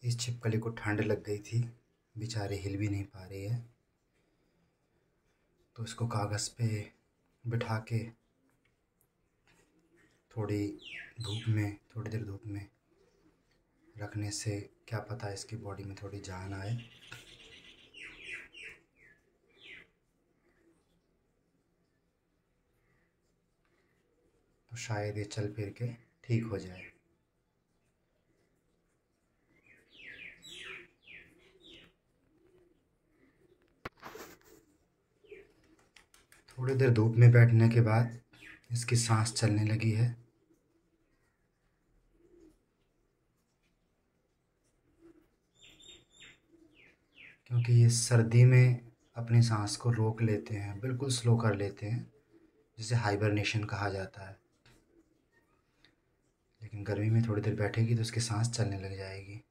इस छिपकली को ठंड लग गई थी, बेचारे हिल भी नहीं पा रही है। तो इसको कागज़ पे बिठा के थोड़ी देर धूप में रखने से क्या पता इसकी बॉडी में थोड़ी जान आए। तो शायद ये चल फिर के ठीक हो जाए। थोड़ी देर धूप में बैठने के बाद इसकी सांस चलने लगी है। क्योंकि ये सर्दी में अपनी सांस को रोक लेते हैं, बिल्कुल स्लो कर लेते हैं, जिसे हाइबरनेशन कहा जाता है। लेकिन गर्मी में थोड़ी देर बैठेगी तो इसकी सांस चलने लग जाएगी।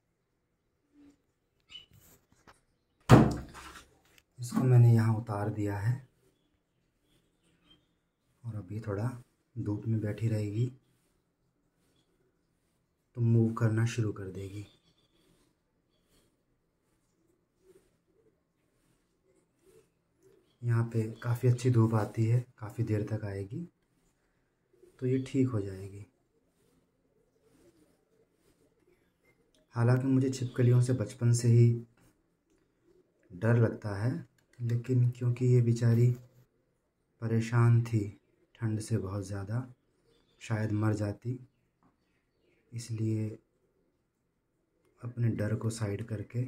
इसको मैंने यहाँ उतार दिया है और अभी थोड़ा धूप में बैठी रहेगी तो मूव करना शुरू कर देगी। यहाँ पे काफ़ी अच्छी धूप आती है, काफ़ी देर तक आएगी तो ये ठीक हो जाएगी। हालांकि मुझे छिपकलियों से बचपन से ही डर लगता है, लेकिन क्योंकि ये बेचारी परेशान थी ठंड से बहुत ज़्यादा, शायद मर जाती, इसलिए अपने डर को साइड करके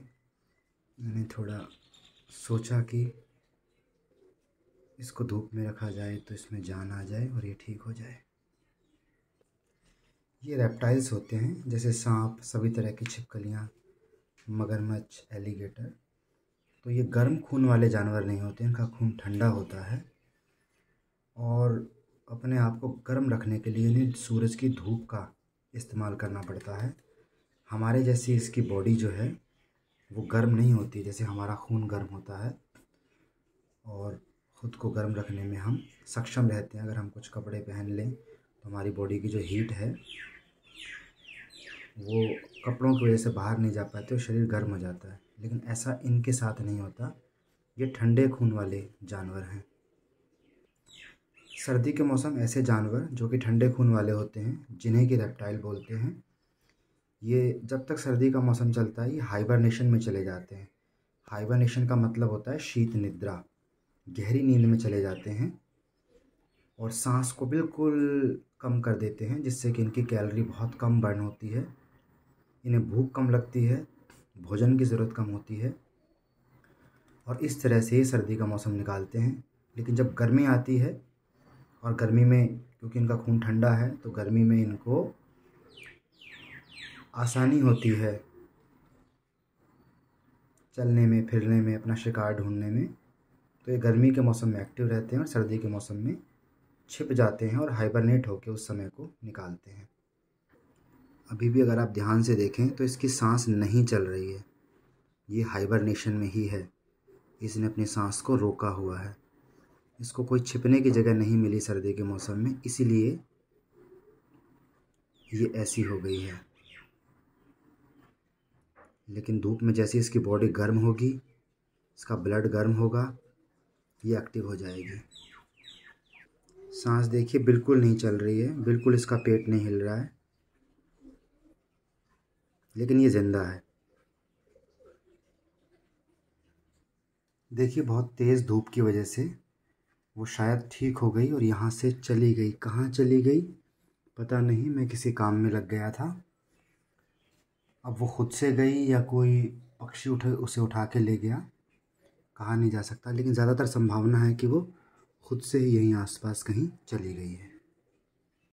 मैंने थोड़ा सोचा कि इसको धूप में रखा जाए तो इसमें जान आ जाए और ये ठीक हो जाए। ये रेप्टाइल्स होते हैं, जैसे सांप, सभी तरह की छिपकलियाँ, मगरमच्छ, एलिगेटर। तो ये गर्म खून वाले जानवर नहीं होते, इनका खून ठंडा होता है और अपने आप को गर्म रखने के लिए इन्हें सूरज की धूप का इस्तेमाल करना पड़ता है। हमारे जैसी इसकी बॉडी जो है वो गर्म नहीं होती, जैसे हमारा खून गर्म होता है और ख़ुद को गर्म रखने में हम सक्षम रहते हैं। अगर हम कुछ कपड़े पहन लें तो हमारी बॉडी की जो हीट है वो कपड़ों की वजह से बाहर नहीं जा पाते और शरीर गर्म हो जाता है। लेकिन ऐसा इनके साथ नहीं होता, ये ठंडे खून वाले जानवर हैं। सर्दी के मौसम ऐसे जानवर जो कि ठंडे खून वाले होते हैं, जिन्हें कि रेप्टाइल बोलते हैं, ये जब तक सर्दी का मौसम चलता है ये हाइबरनेशन में चले जाते हैं। हाइबरनेशन का मतलब होता है शीत निद्रा, गहरी नींद में चले जाते हैं और सांस को बिल्कुल कम कर देते हैं, जिससे कि इनकी कैलोरी बहुत कम बर्न होती है, इन्हें भूख कम लगती है, भोजन की ज़रूरत कम होती है और इस तरह से ये सर्दी का मौसम निकालते हैं। लेकिन जब गर्मी आती है और गर्मी में क्योंकि इनका खून ठंडा है तो गर्मी में इनको आसानी होती है चलने में, फिरने में, अपना शिकार ढूंढने में। तो ये गर्मी के मौसम में एक्टिव रहते हैं और सर्दी के मौसम में छिप जाते हैं और हाइबरनेट होकर उस समय को निकालते हैं। अभी भी अगर आप ध्यान से देखें तो इसकी सांस नहीं चल रही है, ये हाइबरनेशन में ही है, इसने अपनी सांस को रोका हुआ है। इसको कोई छिपने की जगह नहीं मिली सर्दी के मौसम में, इसीलिए ये ऐसी हो गई है। लेकिन धूप में जैसे इसकी बॉडी गर्म होगी, इसका ब्लड गर्म होगा, ये एक्टिव हो जाएगी। सांस देखिए बिल्कुल नहीं चल रही है, बिल्कुल इसका पेट नहीं हिल रहा है, लेकिन ये जिंदा है। देखिए बहुत तेज़ धूप की वजह से वो शायद ठीक हो गई और यहाँ से चली गई। कहाँ चली गई पता नहीं, मैं किसी काम में लग गया था। अब वो खुद से गई या कोई पक्षी उसे उठा के ले गया, कहा नहीं जा सकता, लेकिन ज़्यादातर संभावना है कि वो खुद से ही यहीं आसपास कहीं चली गई है।